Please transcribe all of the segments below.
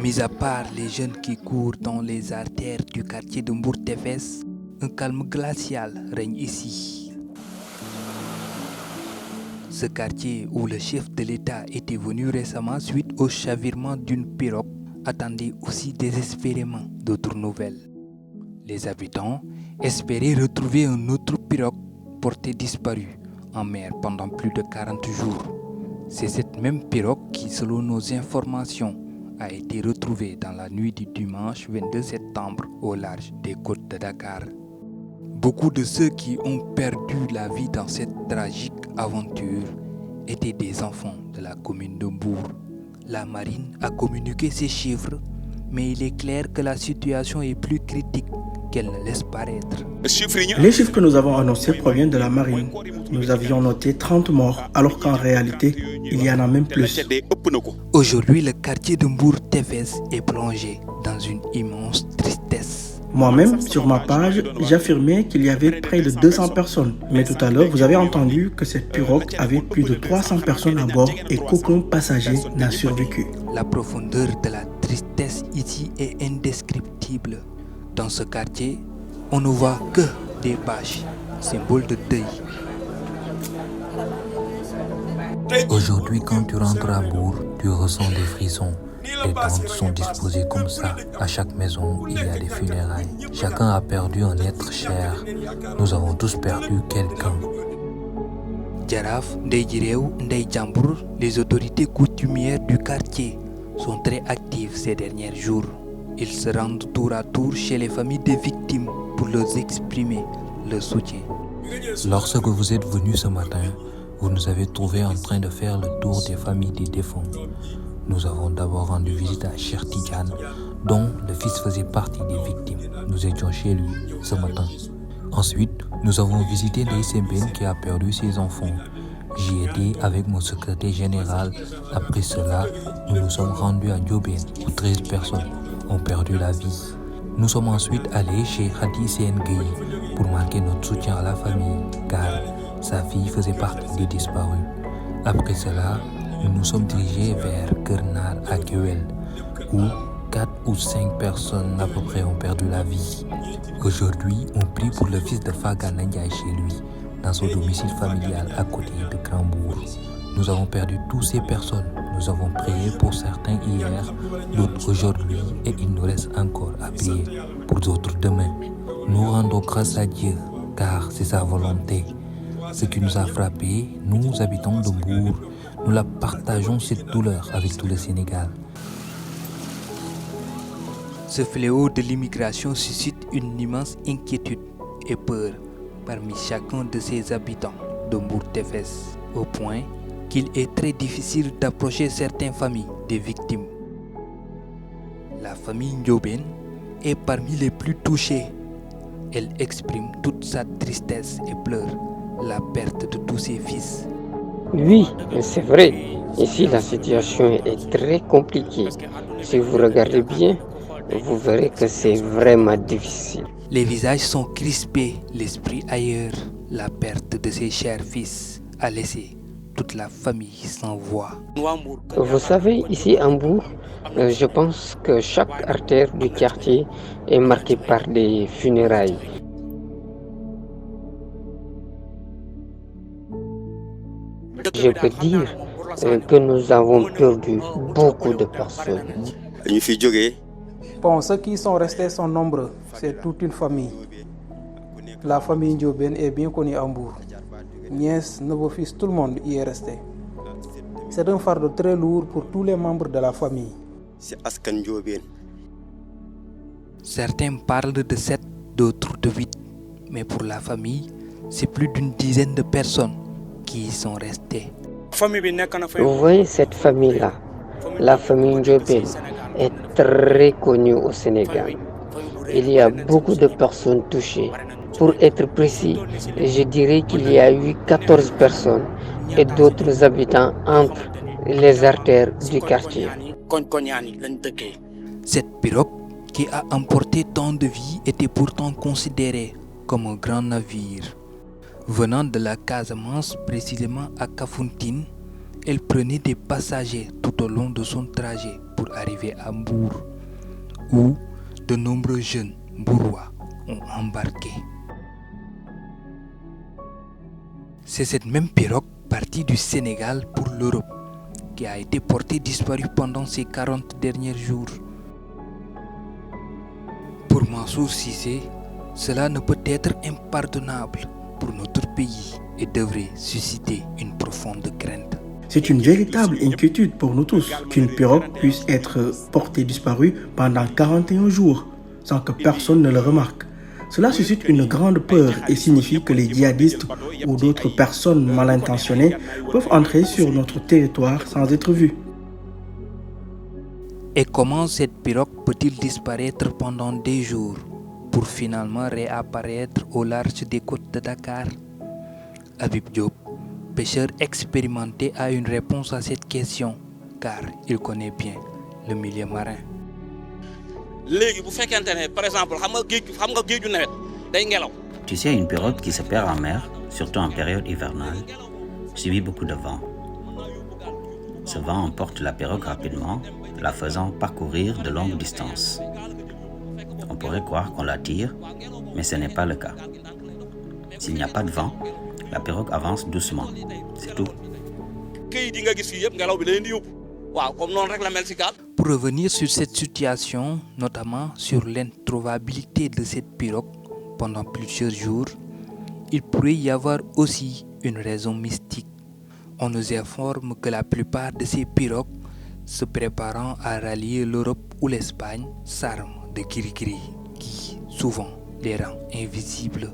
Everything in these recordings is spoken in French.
Mis à part les jeunes qui courent dans les artères du quartier de Mbour Tefes, un calme glacial règne ici. Ce quartier où le chef de l'État était venu récemment suite au chavirement d'une pirogue attendait aussi désespérément d'autres nouvelles. Les habitants espéraient retrouver un autre pirogue porté disparu en mer pendant plus de 40 jours. C'est cette même pirogue qui, selon nos informations, a été retrouvée dans la nuit du dimanche 22 septembre au large des côtes de Dakar. Beaucoup de ceux qui ont perdu la vie dans cette tragique aventure étaient des enfants de la commune de Mbour. La marine a communiqué ces chiffres, mais il est clair que la situation est plus critique qu'elle ne laisse paraître. Les chiffres que nous avons annoncés proviennent de la marine. Nous avions noté 30 morts, alors qu'en réalité, il y en a même plus. Aujourd'hui, le quartier de Mbour Tefes est plongé dans une immense tristesse. Moi-même, sur ma page, j'affirmais qu'il y avait près de 200 personnes. Mais tout à l'heure, vous avez entendu que cette pirogue avait plus de 300 personnes à bord et qu'aucun passager n'a survécu. La profondeur de la tristesse ici est indescriptible. Dans ce quartier, on ne voit que des bâches, symboles de deuil. Aujourd'hui, quand tu rentres à Mbour, tu ressens des frissons. Les tentes sont disposées comme ça. À chaque maison, il y a des funérailles. Chacun a perdu un être cher. Nous avons tous perdu quelqu'un. Djaraf, Ndeyjirew, Ndeyjambour, les autorités coutumières du quartier sont très actives ces derniers jours. Ils se rendent tour à tour chez les familles des victimes pour leur exprimer leur soutien. Lorsque vous êtes venus ce matin, vous nous avez trouvés en train de faire le tour des familles des défunts. Nous avons d'abord rendu visite à Cheikh Tidiane, dont le fils faisait partie des victimes. Nous étions chez lui ce matin. Ensuite, nous avons visité Ndeye Sembène qui a perdu ses enfants. J'y étais avec mon secrétaire général. Après cela, nous nous sommes rendus à Ndiobène où 13 personnes ont perdu la vie. Nous sommes ensuite allés chez Hadi Sengui pour marquer notre soutien à la famille, car sa fille faisait partie des disparus. Après cela, nous nous sommes dirigés vers Kernar à Kewel, où 4 ou 5 personnes à peu près ont perdu la vie. Aujourd'hui, on prie pour le fils de Faga Ndiaye chez lui, dans son domicile familial à côté de Grand-Bourg. Nous avons perdu toutes ces personnes. Nous avons prié pour certains hier, d'autres aujourd'hui, et il nous reste encore à prier pour d'autres demain. Nous rendons grâce à Dieu, car c'est sa volonté. Ce qui nous a frappé, nous habitants de Mbour, nous la partageons cette douleur avec tout le Sénégal. Ce fléau de l'immigration suscite une immense inquiétude et peur parmi chacun de ses habitants de Mbour Tefes, au point qu'il est très difficile d'approcher certaines familles des victimes. La famille Ndiobène est parmi les plus touchées. Elle exprime toute sa tristesse et pleure la perte de tous ses fils. Oui, c'est vrai. Ici, la situation est très compliquée. Si vous regardez bien, vous verrez que c'est vraiment difficile. Les visages sont crispés, l'esprit ailleurs. La perte de ses chers fils a laissé toute la famille sans voix. Vous savez, ici à Mbour, je pense que chaque artère du quartier est marquée par des funérailles. Je peux dire que nous avons perdu beaucoup de personnes. Bon, ceux qui sont restés sont nombreux, c'est toute une famille. La famille Ndiobène est bien connue à Mbour. Nièce, neveu, fils, tout le monde y est resté. C'est un fardeau très lourd pour tous les membres de la famille. Certains parlent de 7, d'autres de 8. Mais pour la famille, c'est plus d'une dizaine de personnes qui y sont restées. Vous voyez cette famille-là, la famille Ndiobène est très connue au Sénégal. Il y a beaucoup de personnes touchées. Pour être précis, je dirais qu'il y a eu 14 personnes et d'autres habitants entre les artères du quartier. Cette pirogue qui a emporté tant de vies était pourtant considérée comme un grand navire. Venant de la Casamance, précisément à Kafountine, Elle prenait des passagers tout au long de son trajet pour arriver à Mbour, où de nombreux jeunes Mbourois ont embarqué. C'est cette même pirogue partie du Sénégal pour l'Europe qui a été portée disparue pendant ces 40 derniers jours. Pour Mansour Cissé, cela ne peut être impardonnable pour notre pays et devrait susciter une profonde crainte. C'est une véritable inquiétude pour nous tous qu'une pirogue puisse être portée disparue pendant 41 jours sans que personne ne le remarque. Cela suscite une grande peur et signifie que les djihadistes ou d'autres personnes mal intentionnées peuvent entrer sur notre territoire sans être vus. Et comment cette pirogue peut-il disparaître pendant des jours pour finalement réapparaître au large des côtes de Dakar? Habib Diop, pêcheur expérimenté, a une réponse à cette question car il connaît bien le milieu marin. Tu sais, une pirogue qui se perd en mer, surtout en période hivernale, subit beaucoup de vent. Ce vent emporte la pirogue rapidement, la faisant parcourir de longues distances. On pourrait croire qu'on la tire, mais ce n'est pas le cas. S'il n'y a pas de vent, la pirogue avance doucement, c'est tout. Pour revenir sur cette situation, notamment sur l'introuvabilité de cette pirogue pendant plusieurs jours, il pourrait y avoir aussi une raison mystique. On nous informe que la plupart de ces pirogues se préparant à rallier l'Europe ou l'Espagne s'arment de kirikiri qui, souvent, les rend invisibles.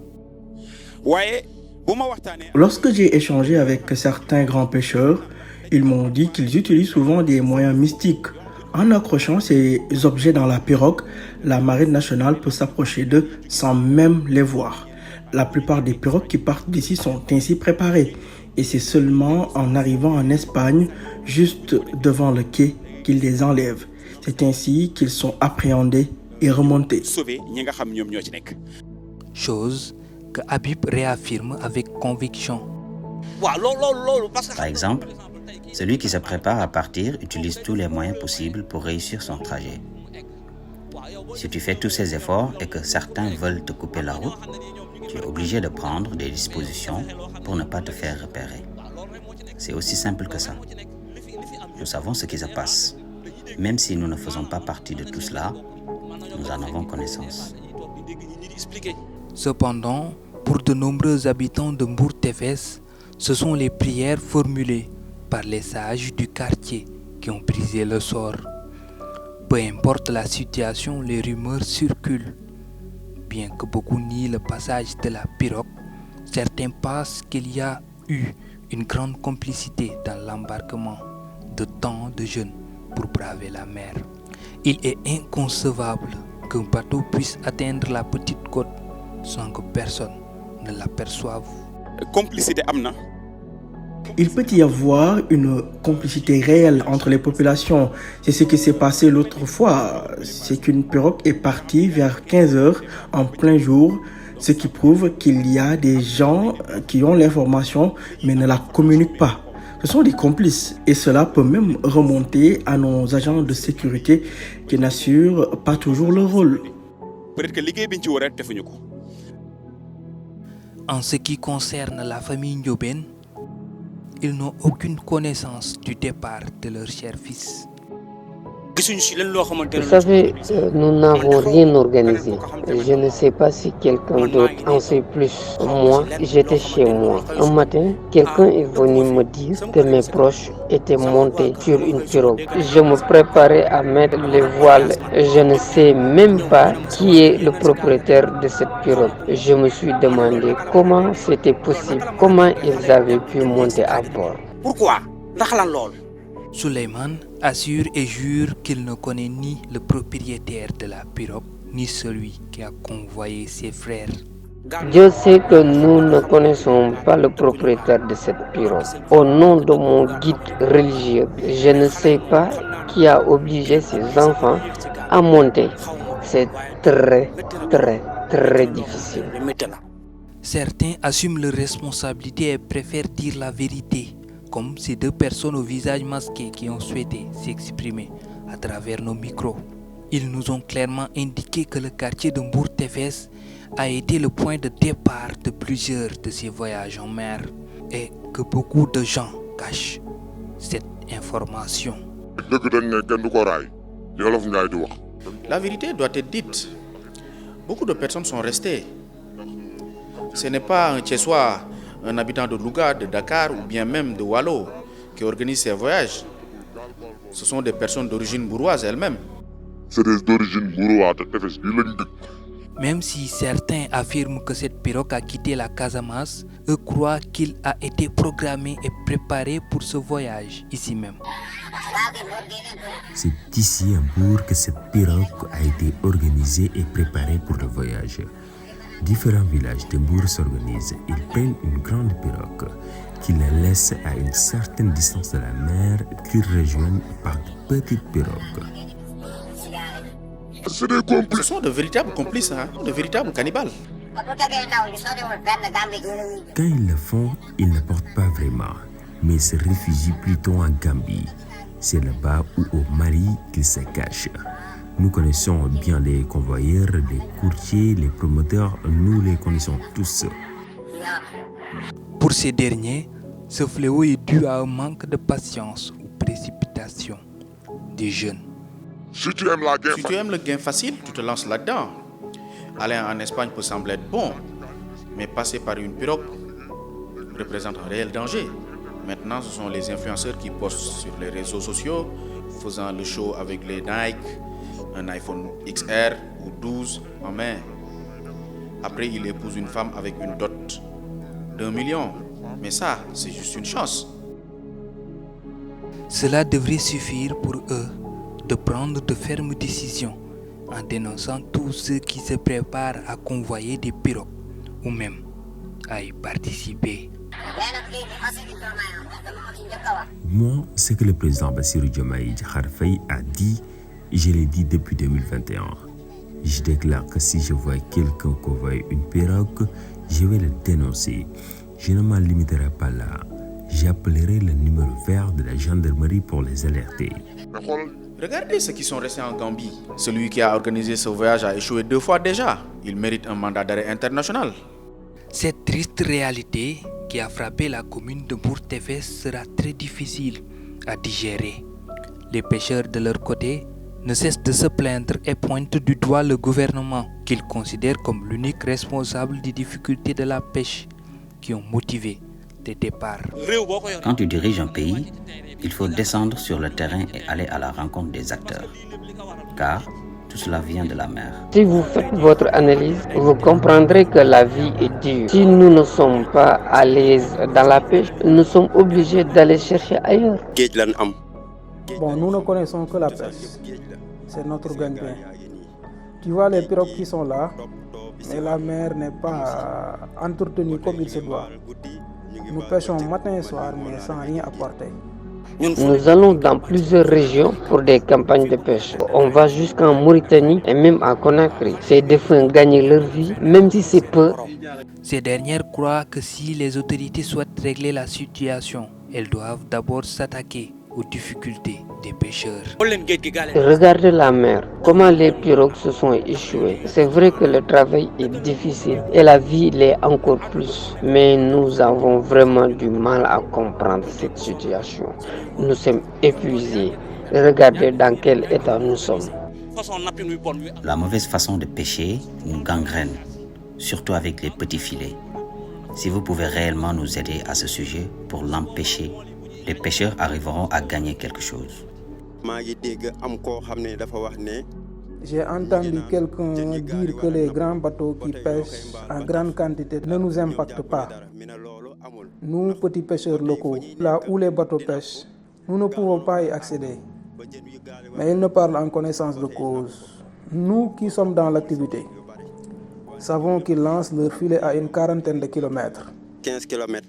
Lorsque j'ai échangé avec certains grands pêcheurs, ils m'ont dit qu'ils utilisent souvent des moyens mystiques. En accrochant ces objets dans la pirogue, la marine nationale peut s'approcher d'eux sans même les voir. La plupart des pirogues qui partent d'ici sont ainsi préparées. Et c'est seulement en arrivant en Espagne, juste devant le quai, qu'ils les enlèvent. C'est ainsi qu'ils sont appréhendés et remontés. Chose que Habib réaffirme avec conviction. Par exemple, celui qui se prépare à partir utilise tous les moyens possibles pour réussir son trajet. Si tu fais tous ces efforts et que certains veulent te couper la route, tu es obligé de prendre des dispositions pour ne pas te faire repérer. C'est aussi simple que ça. Nous savons ce qui se passe. Même si nous ne faisons pas partie de tout cela, nous en avons connaissance. Cependant, pour de nombreux habitants de Mbour-Tefes, ce sont les prières formulées par les sages du quartier qui ont brisé le sort. Peu importe la situation, les rumeurs circulent. Bien que beaucoup nient le passage de la pirogue, certains pensent qu'il y a eu une grande complicité dans l'embarquement de tant de jeunes pour braver la mer. Il est inconcevable qu'un bateau puisse atteindre la petite côte sans que personne ne l'aperçoive. Il peut y avoir une complicité réelle entre les populations. C'est ce qui s'est passé l'autre fois. C'est qu'une pirogue est partie vers 15h en plein jour, ce qui prouve qu'il y a des gens qui ont l'information mais ne la communiquent pas. Ce sont des complices et cela peut même remonter à nos agents de sécurité qui n'assurent pas toujours leur rôle. En ce qui concerne la famille Ndiobène, ils n'ont aucune connaissance du départ de leur cher fils. Vous savez, nous n'avons rien organisé. Je ne sais pas si quelqu'un d'autre en sait plus. Moi, j'étais chez moi. Un matin, quelqu'un est venu me dire que mes proches étaient montés sur une pirogue. Je me préparais à mettre les voiles. Je ne sais même pas qui est le propriétaire de cette pirogue. Je me suis demandé comment c'était possible, comment ils avaient pu monter à bord. Pourquoi? Souleymane assure et jure qu'il ne connaît ni le propriétaire de la pirogue, ni celui qui a convoyé ses frères. Dieu sait que nous ne connaissons pas le propriétaire de cette pirogue. Au nom de mon guide religieux, je ne sais pas qui a obligé ses enfants à monter. C'est très difficile. Certains assument leurs responsabilités et préfèrent dire la vérité comme ces deux personnes au visage masqué qui ont souhaité s'exprimer à travers nos micros. Ils nous ont clairement indiqué que le quartier de Mbour Tefes a été le point de départ de plusieurs de ces voyages en mer et que beaucoup de gens cachent cette information. La vérité doit être dite. Beaucoup de personnes sont restées. Ce n'est pas un Tchessois, un habitant de Louga, de Dakar ou bien même de Wallo qui organise ces voyages. Ce sont des personnes d'origine bourroise elles-mêmes. C'est des d'origine bourroise. Même si certains affirment que cette pirogue a quitté la Casamance, eux croient qu'il a été programmé et préparé pour ce voyage ici même. C'est ici à Mbour que cette pirogue a été organisée et préparée pour le voyage. Différents villages de Mbour s'organisent. Ils prennent une grande pirogue qui les laisse à une certaine distance de la mer qu'ils rejoignent par de petites pirogues. Ce sont de véritables complices, de véritables cannibales. Quand ils le font, ils ne portent pas vraiment, mais se réfugient plutôt en Gambie. C'est là-bas ou au Mali qu'ils se cachent. Nous connaissons bien les convoyeurs, les courtiers, les promoteurs, nous les connaissons tous. Pour ces derniers, ce fléau est dû à un manque de patience ou précipitation des jeunes. Si tu aimes le gain facile, tu te lances là-dedans. Aller en Espagne peut sembler être bon, mais passer par une pirogue représente un réel danger. Maintenant, ce sont les influenceurs qui postent sur les réseaux sociaux, faisant le show avec les Nike, un iPhone XR ou 12 en main. Après, il épouse une femme avec une dot d'1 million. Mais ça, c'est juste une chance. Cela devrait suffire pour eux de prendre de fermes décisions en dénonçant tous ceux qui se préparent à convoyer des pirogues ou même à y participer. Moi, ce que le président Bassirou Diomaye Diakhar Faye a dit, je l'ai dit depuis 2021. Je déclare que si je vois quelqu'un convoyer une pirogue, je vais le dénoncer. Je ne m'en limiterai pas là. J'appellerai le numéro vert de la gendarmerie pour les alerter. Regardez ceux qui sont restés en Gambie. Celui qui a organisé ce voyage a échoué 2 fois déjà. Il mérite un mandat d'arrêt international. Cette triste réalité qui a frappé la commune de Mbour Tefes sera très difficile à digérer. Les pêcheurs de leur côté ne cessent de se plaindre et pointent du doigt le gouvernement qu'ils considèrent comme l'unique responsable des difficultés de la pêche qui ont motivé des départs. Quand tu diriges un pays, il faut descendre sur le terrain et aller à la rencontre des acteurs. Car tout cela vient de la mer. Si vous faites votre analyse, vous comprendrez que la vie est dure. Si nous ne sommes pas à l'aise dans la pêche, nous sommes obligés d'aller chercher ailleurs. Bon, nous ne connaissons que la pêche. C'est notre gagne-pain. Tu vois les pirogues qui sont là, mais la mer n'est pas entretenue comme il se doit. Nous pêchons matin et soir, mais sans rien apporter. Nous allons dans plusieurs régions pour des campagnes de pêche. On va jusqu'en Mauritanie et même à Conakry. Ces défunts gagnent leur vie, même si c'est peu. Ces dernières croient que si les autorités souhaitent régler la situation, elles doivent d'abord s'attaquer aux difficultés des pêcheurs. Regardez la mer, comment les pirogues se sont échouées. C'est vrai que le travail est difficile et la vie l'est encore plus. Mais nous avons vraiment du mal à comprendre cette situation. Nous sommes épuisés. Regardez dans quel état nous sommes. La mauvaise façon de pêcher nous gangrène, surtout avec les petits filets. Si vous pouvez réellement nous aider à ce sujet pour l'empêcher, les pêcheurs arriveront à gagner quelque chose. J'ai entendu quelqu'un dire que les grands bateaux qui pêchent en grande quantité ne nous impactent pas. Nous, petits pêcheurs locaux, là où les bateaux pêchent, nous ne pouvons pas y accéder. Mais ils ne parlent en connaissance de cause. Nous qui sommes dans l'activité, savons qu'ils lancent leur filet à une quarantaine de kilomètres. 15 km.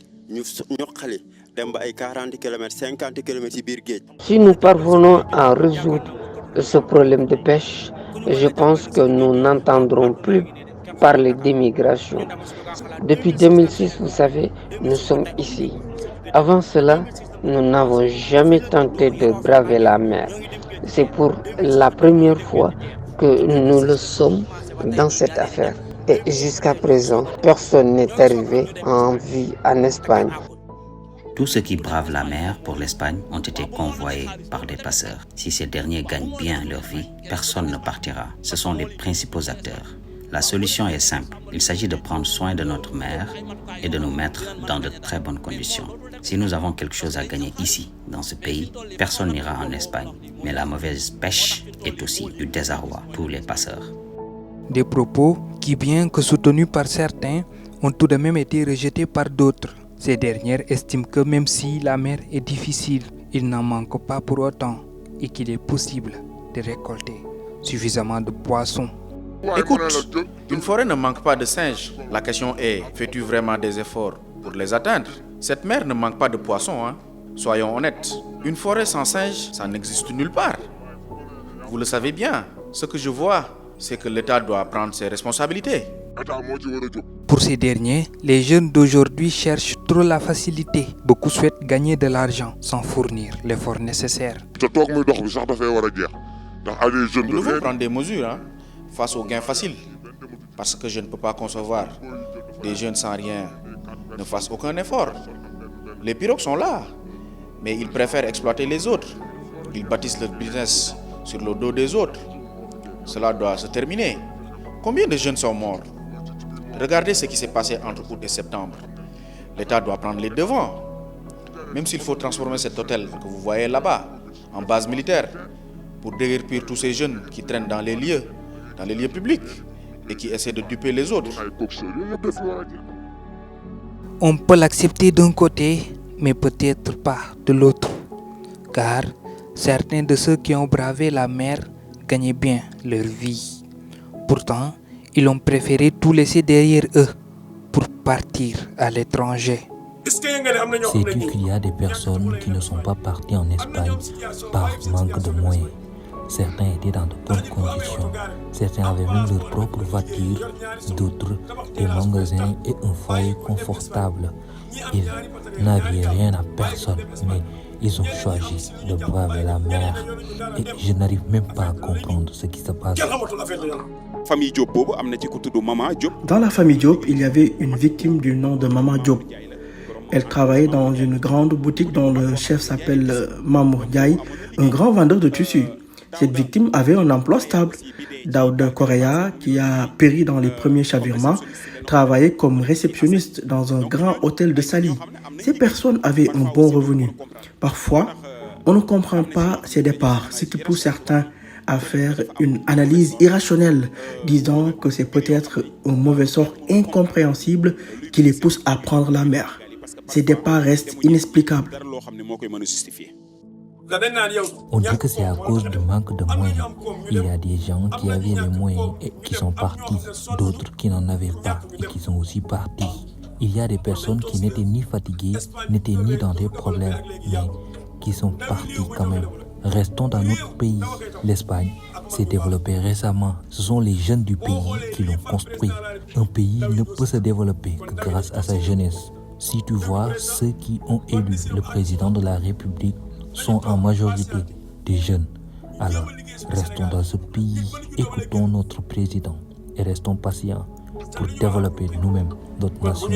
Si nous parvenons à résoudre ce problème de pêche, je pense que nous n'entendrons plus parler d'immigration. Depuis 2006, vous savez, nous sommes ici. Avant cela, nous n'avons jamais tenté de braver la mer. C'est pour la première fois que nous le sommes dans cette affaire. Et jusqu'à présent, personne n'est arrivé en vie en Espagne. Tous ceux qui bravent la mer pour l'Espagne ont été convoyés par des passeurs. Si ces derniers gagnent bien leur vie, personne ne partira. Ce sont les principaux acteurs. La solution est simple. Il s'agit de prendre soin de notre mer et de nous mettre dans de très bonnes conditions. Si nous avons quelque chose à gagner ici, dans ce pays, personne n'ira en Espagne. Mais la mauvaise pêche est aussi du désarroi pour les passeurs. Des propos qui, bien que soutenus par certains, ont tout de même été rejetés par d'autres. Ces dernières estiment que même si la mer est difficile, il n'en manque pas pour autant et qu'il est possible de récolter suffisamment de poissons. Écoute, une forêt ne manque pas de singes. La question est, fais-tu vraiment des efforts pour les atteindre? Cette mer ne manque pas de poissons, hein? Soyons honnêtes. Une forêt sans singes, ça n'existe nulle part. Vous le savez bien. Ce que je vois, c'est que l'État doit prendre ses responsabilités. Pour ces derniers, les jeunes d'aujourd'hui cherchent trop la facilité. Beaucoup souhaitent gagner de l'argent sans fournir l'effort nécessaire. Nous devons prendre des mesures face aux gains faciles. Parce que je ne peux pas concevoir des jeunes sans rien ne fassent aucun effort. Les pirogues sont là, mais ils préfèrent exploiter les autres. Ils bâtissent leur business sur le dos des autres. Cela doit se terminer. Combien de jeunes sont morts? Regardez ce qui s'est passé entre août et septembre. L'État doit prendre les devants. Même s'il faut transformer cet hôtel que vous voyez là-bas en base militaire pour déguerpir tous ces jeunes qui traînent dans les lieux publics et qui essaient de duper les autres. On peut l'accepter d'un côté, mais peut-être pas de l'autre. Car certains de ceux qui ont bravé la mer gagnaient bien leur vie. Pourtant, ils ont préféré tout laisser derrière eux pour partir à l'étranger. Sais-tu qu'il y a des personnes qui ne sont pas parties en Espagne par manque de moyens? Certains étaient dans de bonnes conditions. Certains avaient même leur propre voiture, d'autres des magasins et un foyer confortable. Ils n'avaient rien à personne, mais ils ont choisi de braver la mer. Et je n'arrive même pas à comprendre ce qui se passe. Dans la famille Diop, il y avait une victime du nom de Maman Diop. Elle travaillait dans une grande boutique dont le chef s'appelle Mamour Diaye, un grand vendeur de tissus. Cette victime avait un emploi stable. Daouda Correa, qui a péri dans les premiers chavirements, travaillait comme réceptionniste dans un grand hôtel de Saly. Ces personnes avaient un bon revenu. Parfois, on ne comprend pas ces départs, ce qui pousse certains à faire une analyse irrationnelle, disant que c'est peut-être un mauvais sort incompréhensible qui les pousse à prendre la mer. Ces départs restent inexplicables. On dit que c'est à cause du manque de moyens. Il y a des gens qui avaient les moyens et qui sont partis, d'autres qui n'en avaient pas et qui sont aussi partis. Il y a des personnes qui n'étaient ni fatiguées, n'étaient ni dans des problèmes, mais qui sont partis quand même. Restons dans notre pays. L'Espagne s'est développée récemment. Ce sont les jeunes du pays qui l'ont construit. Un pays ne peut se développer que grâce à sa jeunesse. Si tu vois ceux qui ont élu le président de la République sont en majorité des jeunes. Alors, restons dans ce pays, écoutons notre président et restons patients pour développer nous-mêmes notre nation.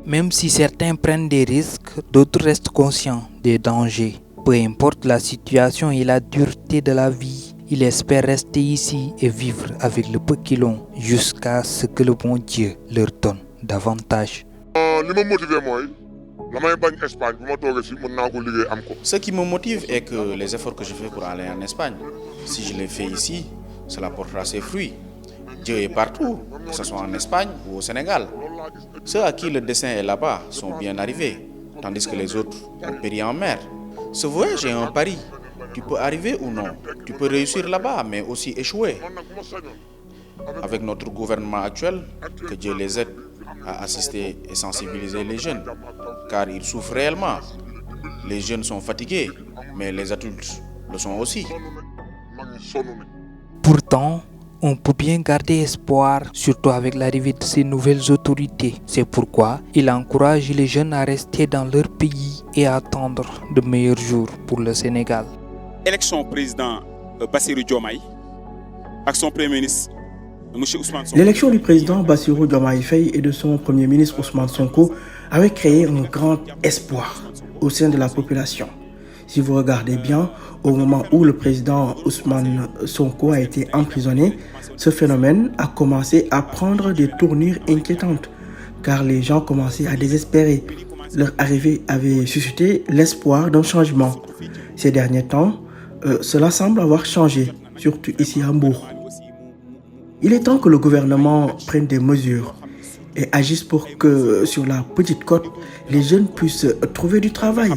Même si certains prennent des risques, d'autres restent conscients des dangers. Peu importe la situation et la dureté de la vie, ils espèrent rester ici et vivre avec le peu qu'ils ont jusqu'à ce que le bon Dieu leur donne davantage. Ce qui me motive est que les efforts que je fais pour aller en Espagne, si je les fais ici, cela portera ses fruits. Dieu est partout, que ce soit en Espagne ou au Sénégal. Ceux à qui le destin est là-bas sont bien arrivés, tandis que les autres ont péri en mer. Ce voyage est un pari. Tu peux arriver ou non. Tu peux réussir là-bas, mais aussi échouer. Avec notre gouvernement actuel, que Dieu les aide à assister et sensibiliser les jeunes, car ils souffrent réellement. Les jeunes sont fatigués, mais les adultes le sont aussi. Pourtant, on peut bien garder espoir, surtout avec l'arrivée de ces nouvelles autorités. C'est pourquoi il encourage les jeunes à rester dans leur pays et à attendre de meilleurs jours pour le Sénégal. Élection président Bassirou Diomaye avec son premier ministre M. Ousmane Sonko. L'élection du président Bassirou Diomaye Faye et de son premier ministre Ousmane Sonko avait créé un grand espoir au sein de la population. Si vous regardez bien, au moment où le président Ousmane Sonko a été emprisonné, ce phénomène a commencé à prendre des tournures inquiétantes, car les gens commençaient à désespérer. Leur arrivée avait suscité l'espoir d'un changement. Ces derniers temps, cela semble avoir changé, surtout ici à Mbour. Il est temps que le gouvernement prenne des mesures et agisse pour que sur la petite côte, les jeunes puissent trouver du travail.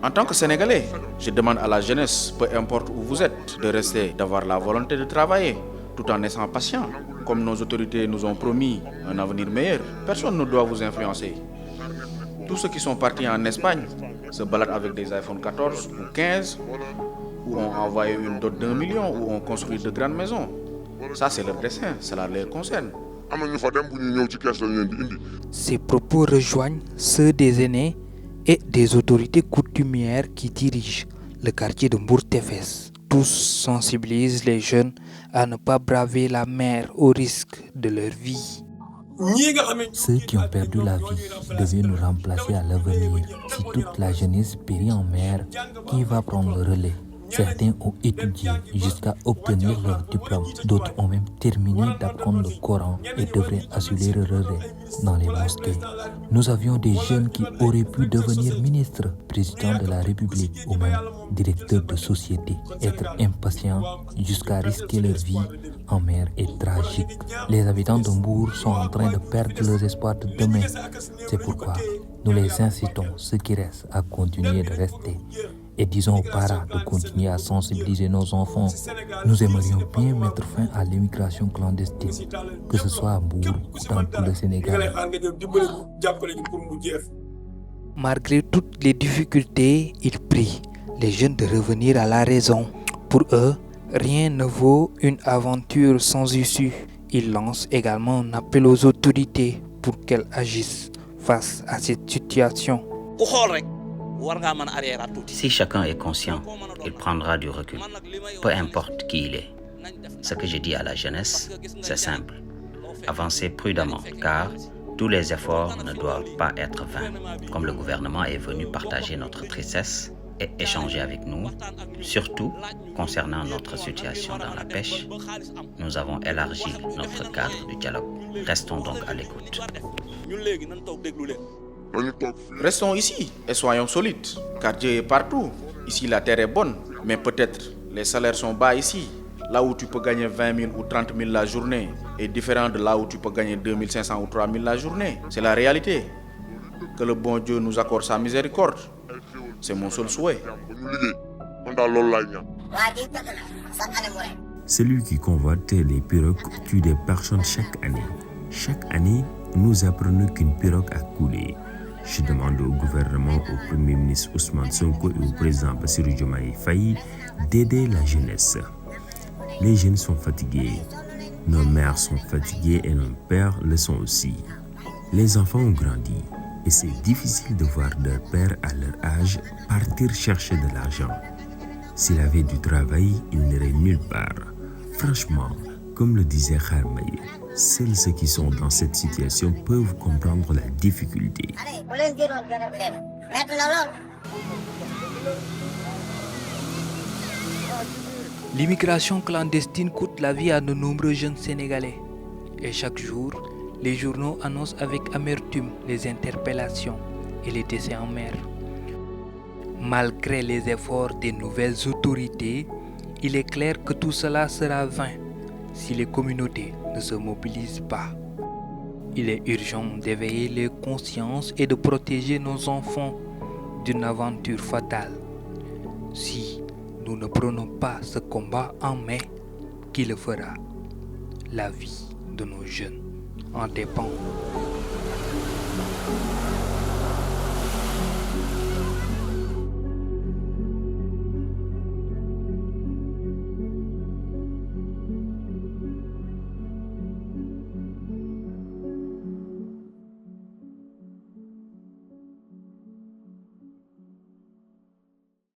En tant que Sénégalais, je demande à la jeunesse, peu importe où vous êtes, de rester, d'avoir la volonté de travailler, tout en étant patient. Comme nos autorités nous ont promis un avenir meilleur, personne ne doit vous influencer. Tous ceux qui sont partis en Espagne se baladent avec des iPhone 14 ou 15, ou ont envoyé une dot d'1 million, ou ont construit de grandes maisons. Ça, c'est leur destin, cela les concerne. Ces propos rejoignent ceux des aînés et des autorités coutumières qui dirigent le quartier de Mbour Tefes. Tous sensibilisent les jeunes à ne pas braver la mer au risque de leur vie. Ceux qui ont perdu la vie devaient nous remplacer à l'avenir. Si toute la jeunesse périt en mer, qui va prendre le relais? Certains ont étudié jusqu'à obtenir leur diplôme. D'autres ont même terminé d'apprendre le Coran et devraient assurer le relais dans les mosquées. Nous avions des jeunes qui auraient pu devenir ministres, présidents de la République ou même directeurs de société. Être impatients jusqu'à risquer leur vie en mer est tragique. Les habitants de Mbour sont en train de perdre leurs espoirs de demain. C'est pourquoi nous les incitons, ceux qui restent, à continuer de rester. Et disons aux parents de continuer à sensibiliser nos enfants. Nous aimerions bien mettre fin à l'immigration clandestine, que ce soit à Mbour ou dans tout le Sénégal. Malgré toutes les difficultés, ils prient les jeunes de revenir à la raison. Pour eux, rien ne vaut une aventure sans issue. Ils lancent également un appel aux autorités pour qu'elles agissent face à cette situation. Si chacun est conscient, il prendra du recul, peu importe qui il est. Ce que je dis à la jeunesse, c'est simple. Avancez prudemment, car tous les efforts ne doivent pas être vains. Comme le gouvernement est venu partager notre tristesse et échanger avec nous, surtout concernant notre situation dans la pêche, nous avons élargi notre cadre du dialogue. Restons donc à l'écoute. Restons ici et soyons solides, car Dieu est partout. Ici, la terre est bonne, mais peut-être les salaires sont bas ici. Là où tu peux gagner 20 000 ou 30 000 la journée est différent de là où tu peux gagner 2 500 ou 3 000 la journée. C'est la réalité. Que le bon Dieu nous accorde sa miséricorde. C'est mon seul souhait. Celui qui convoite les pirogues tue des personnes chaque année. Chaque année, nous apprenons qu'une pirogue a coulé. Je demande au gouvernement, au Premier ministre Ousmane Sonko et au président Bassirou Diomaye Faye d'aider la jeunesse. Les jeunes sont fatigués, nos mères sont fatiguées et nos pères le sont aussi. Les enfants ont grandi et c'est difficile de voir leur père à leur âge partir chercher de l'argent. S'il avait du travail, il n'irait nulle part. Franchement, comme le disait Kharmaye, seuls ceux qui sont dans cette situation peuvent comprendre la difficulté. L'immigration clandestine coûte la vie à de nombreux jeunes Sénégalais. Et chaque jour, les journaux annoncent avec amertume les interpellations et les décès en mer. Malgré les efforts des nouvelles autorités, il est clair que tout cela sera vain si les communautés ne se mobilisent pas. Il est urgent d'éveiller les consciences et de protéger nos enfants d'une aventure fatale. Si nous ne prenons pas ce combat en main, qui le fera? La vie de nos jeunes en dépend.